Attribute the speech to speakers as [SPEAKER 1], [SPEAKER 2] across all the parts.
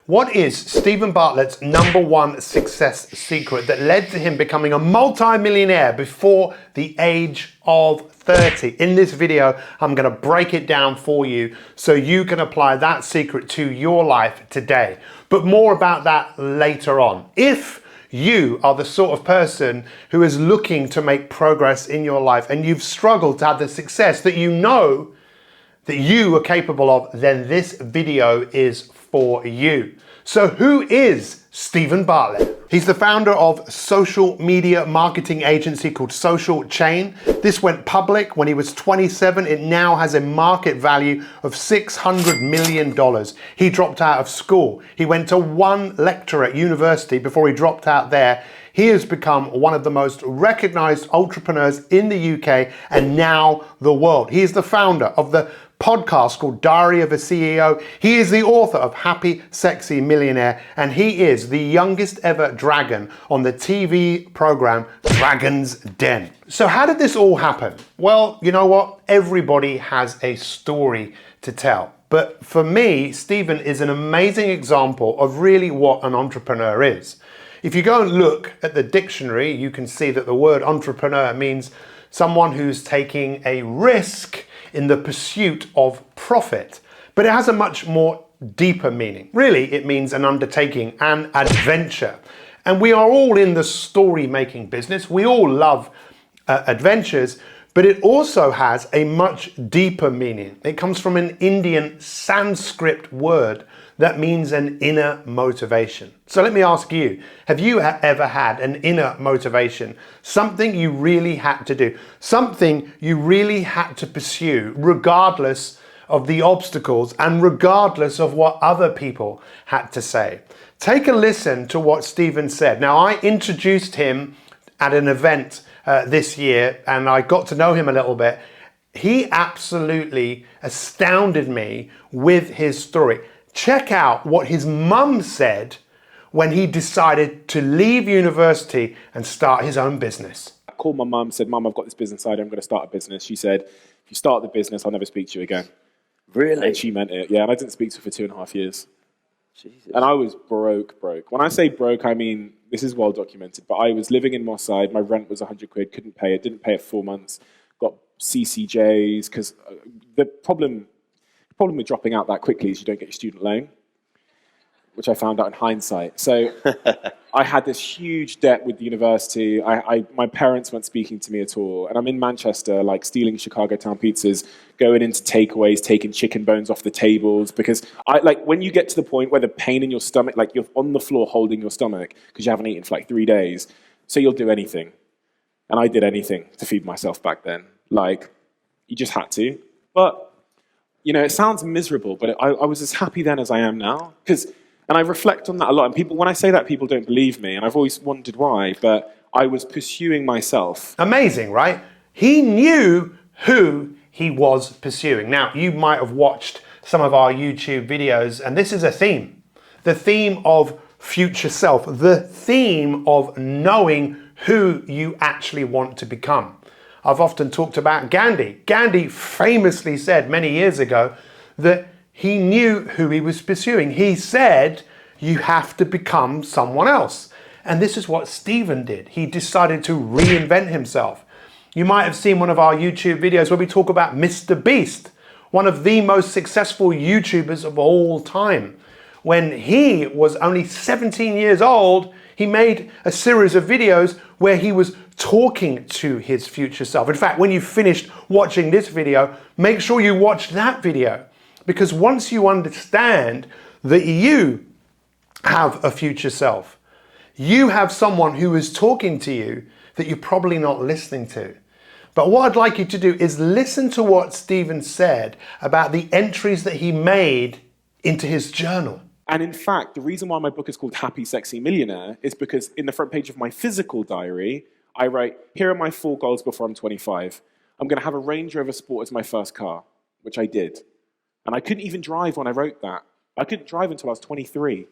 [SPEAKER 1] What is Steven Bartlett's #1 success secret that led to him becoming a multi-millionaire before the age of 30? In this video, I'm going to break it down for you so you can apply that secret to your life today. But more about that later on. If you are the sort of person who is looking to make progress in your life and you've struggled to have the success that you know that you are capable of, then this video is for you. So who is Steven Bartlett? He's the founder of social media marketing agency called Social Chain. This went public when he was 27. It now has a market value of $600 million. He dropped out of school. He went to one lecture at university before he dropped out there. He has become one of the most recognized entrepreneurs in the UK and now the world. He is the founder of the podcast called Diary of a CEO. He is the author of Happy, Sexy Millionaire, and he is the youngest ever dragon on the TV program Dragon's Den. So how did this all happen? Well, you know what? Everybody has a story to tell. But for me, Steven is an amazing example of really what an entrepreneur is. If you go and look at the dictionary, you can see that the word entrepreneur means someone who's taking a risk in the pursuit of profit. But it has a much more deeper meaning. Really, it means an undertaking, an adventure. And we are all in the story-making business. We all love adventures, but it also has a much deeper meaning. It comes from an Indian Sanskrit word that means an inner motivation. So let me ask you, have you ever had an inner motivation? Something you really had to do, something you really had to pursue regardless of the obstacles and regardless of what other people had to say. Take a listen to what Steven said. Now, I introduced him at an event this year and I got to know him a little bit. He absolutely astounded me with his story. Check out what his mum said when he decided to leave university and start his own business.
[SPEAKER 2] I called my mum, said, "Mum, I've got this business idea, I'm going to start a business." She said, "If you start the business, I'll never speak to you again."
[SPEAKER 3] Really?
[SPEAKER 2] And she meant it, yeah. And I didn't speak to her for 2.5 years.
[SPEAKER 3] Jesus.
[SPEAKER 2] And I was broke. When I say broke, I mean, this is well documented, but I was living in Moss Side, my rent was 100 quid, couldn't pay it, didn't pay it for 4 months, got CCJs, because the problem with dropping out that quickly is you don't get your student loan, which I found out in hindsight. So I had this huge debt with the university. My parents weren't speaking to me at all. And I'm in Manchester, like stealing Chicago town pizzas, going into takeaways, taking chicken bones off the tables. Because when you get to the point where the pain in your stomach, like you're on the floor holding your stomach because you haven't eaten for like 3 days. So you'll do anything. And I did anything to feed myself back then. Like, you just had to. But, you know, it sounds miserable, but I was as happy then as I am now. And I reflect on that a lot. And people, when I say that, people don't believe me. And I've always wondered why. But I was pursuing myself.
[SPEAKER 1] Amazing, right? He knew who he was pursuing. Now, you might have watched some of our YouTube videos, and this is a theme. The theme of future self. The theme of knowing who you actually want to become. I've often talked about Gandhi. Gandhi famously said many years ago that he knew who he was pursuing. He said, you have to become someone else. And this is what Steven did. He decided to reinvent himself. You might have seen one of our YouTube videos where we talk about Mr. Beast, one of the most successful YouTubers of all time. When he was only 17 years old, he made a series of videos where he was talking to his future self. In fact, when you finished watching this video, make sure you watch that video. Because once you understand that you have a future self, you have someone who is talking to you that you're probably not listening to. But what I'd like you to do is listen to what Steven said about the entries that he made into his journal.
[SPEAKER 2] And in fact, the reason why my book is called Happy, Sexy Millionaire is because in the front page of my physical diary, I write, here are my 4 goals before I'm 25. I'm going to have a Range Rover Sport as my first car, which I did. And I couldn't even drive when I wrote that. I couldn't drive until I was 23,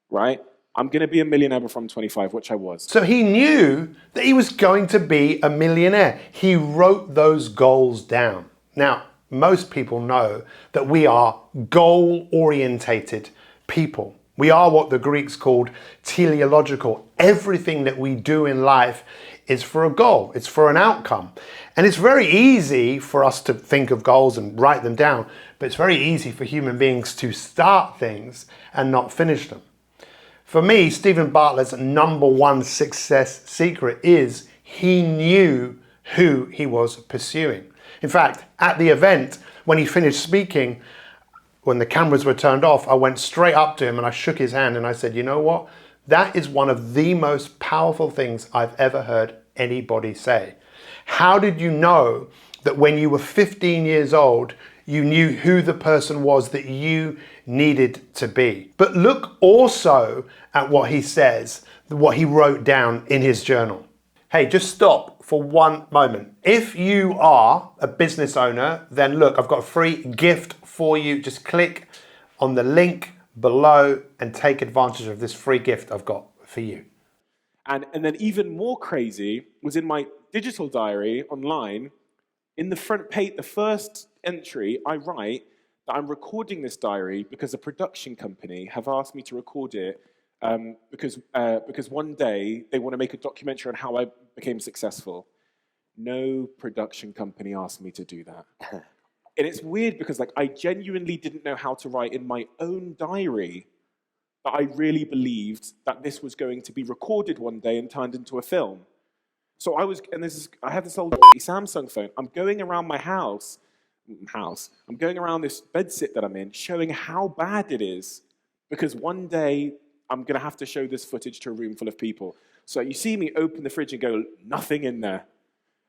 [SPEAKER 2] right? I'm going to be a millionaire before I'm 25, which I was.
[SPEAKER 1] So he knew that he was going to be a millionaire. He wrote those goals down. Now, most people know that we are goal-orientated people. We are what the Greeks called teleological. Everything that we do in life is for a goal. It's for an outcome. And it's very easy for us to think of goals and write them down, but it's very easy for human beings to start things and not finish them. For me, Steven Bartlett's #1 success secret is he knew who he was pursuing. In fact, at the event, when he finished speaking, when the cameras were turned off, I went straight up to him and I shook his hand and I said, you know what? That is one of the most powerful things I've ever heard anybody say. How did you know that when you were 15 years old, you knew who the person was that you needed to be? But look also at what he says, what he wrote down in his journal. Hey, just stop for one moment. If you are a business owner, then look, I've got a free gift for you. Just click on the link below and take advantage of this free gift I've got for you.
[SPEAKER 2] And then even more crazy was in my digital diary online, in the front page, the first entry, I write that I'm recording this diary because a production company have asked me to record it because one day they want to make a documentary on how I became successful. No production company asked me to do that. And it's weird because I genuinely didn't know how to write in my own diary that I really believed that this was going to be recorded one day and turned into a film. So I had this old Samsung phone. I'm going around my house. I'm going around this bedsit that I'm in, showing how bad it is, because one day I'm going to have to show this footage to a room full of people. So you see me open the fridge and go, nothing in there.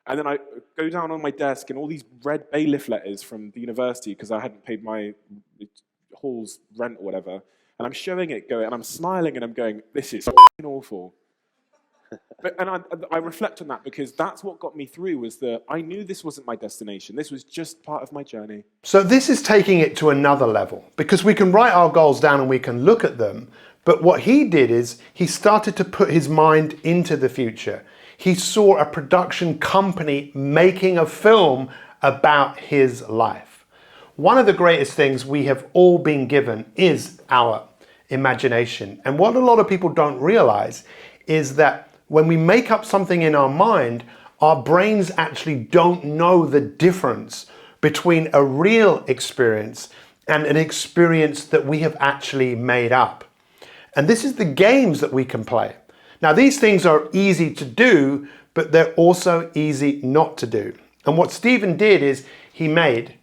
[SPEAKER 2] And then I go down on my desk and all these red bailiff letters from the university because I hadn't paid my hall's rent or whatever. And I'm showing it, and I'm smiling and I'm going, this is awful. And I reflect on that because that's what got me through, was that I knew this wasn't my destination. This was just part of my journey.
[SPEAKER 1] So this is taking it to another level, because we can write our goals down and we can look at them. But what he did is he started to put his mind into the future. He saw a production company making a film about his life. One of the greatest things we have all been given is our imagination. And what a lot of people don't realize is that when we make up something in our mind, our brains actually don't know the difference between a real experience and an experience that we have actually made up. And this is the games that we can play. Now, these things are easy to do, but they're also easy not to do. And what Steven did is he made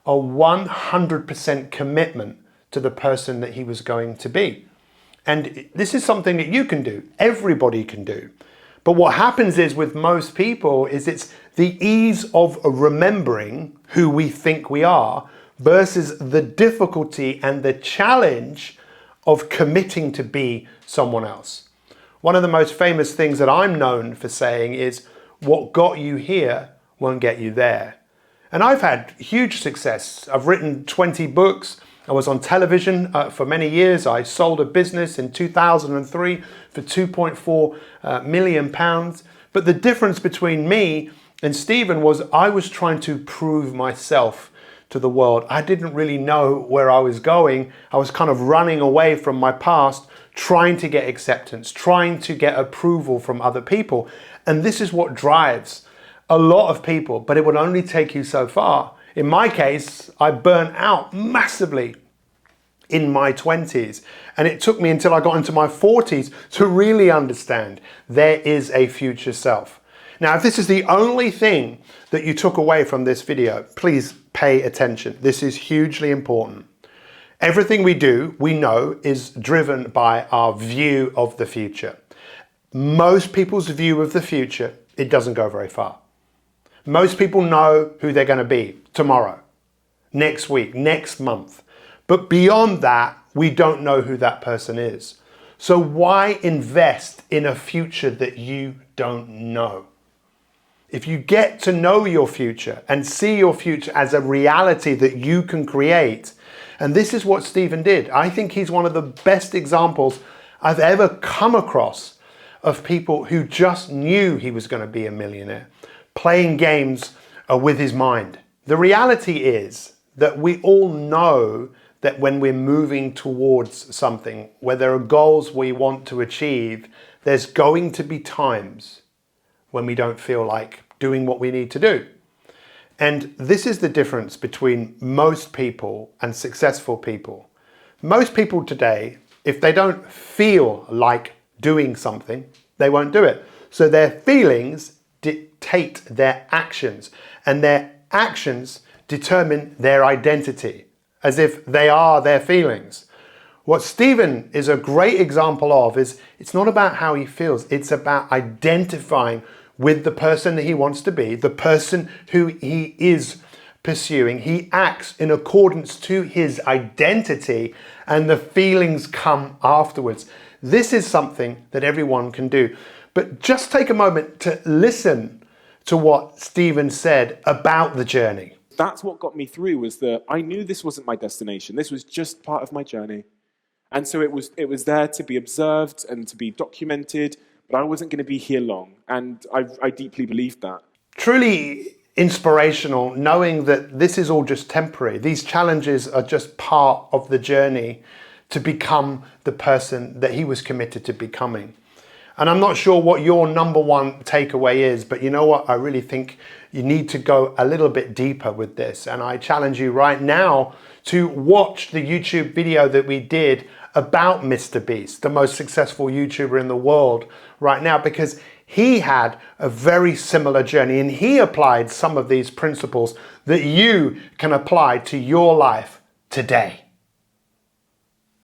[SPEAKER 1] a 100% commitment to the person that he was going to be. And this is something that you can do. Everybody can do. But what happens is with most people is it's the ease of remembering who we think we are versus the difficulty and the challenge of committing to be someone else. One of the most famous things that I'm known for saying is, what got you here won't get you there. And I've had huge success. I've written 20 books. I was on television for many years. I sold a business in 2003 for £2.4 million. But the difference between me and Steven was I was trying to prove myself to the world. I didn't really know where I was going. I was kind of running away from my past, trying to get acceptance, trying to get approval from other people. And this is what drives a lot of people, but it would only take you so far. In my case, I burnt out massively in my 20s, and it took me until I got into my 40s to really understand there is a future self. Now, if this is the only thing that you took away from this video, please pay attention. This is hugely important. Everything we do, we know, is driven by our view of the future. Most people's view of the future, it doesn't go very far. Most people know who they're going to be tomorrow, next week, next month. But beyond that, we don't know who that person is. So why invest in a future that you don't know? If you get to know your future and see your future as a reality that you can create, and this is what Steven did. I think he's one of the best examples I've ever come across of people who just knew he was going to be a millionaire, playing games with his mind. The reality is that we all know that when we're moving towards something, where there are goals we want to achieve, there's going to be times when we don't feel like doing what we need to do. And this is the difference between most people and successful people. Most people today, if they don't feel like doing something, they won't do it. So their feelings dictate their actions, and their actions determine their identity, as if they are their feelings. What Steven is a great example of is it's not about how he feels, it's about identifying with the person that he wants to be, the person who he is pursuing. He acts in accordance to his identity, and the feelings come afterwards. This is something that everyone can do. But just take a moment to listen to what Steven said about the journey.
[SPEAKER 2] That's what got me through, was that I knew this wasn't my destination. This was just part of my journey. And so it was there to be observed and to be documented, but I wasn't going to be here long. And I deeply believed that.
[SPEAKER 1] Truly inspirational, knowing that this is all just temporary. These challenges are just part of the journey to become the person that he was committed to becoming. And I'm not sure what your number one takeaway is, but you know what? I really think you need to go a little bit deeper with this. And I challenge you right now to watch the YouTube video that we did about Mr. Beast, the most successful YouTuber in the world right now, because he had a very similar journey and he applied some of these principles that you can apply to your life today.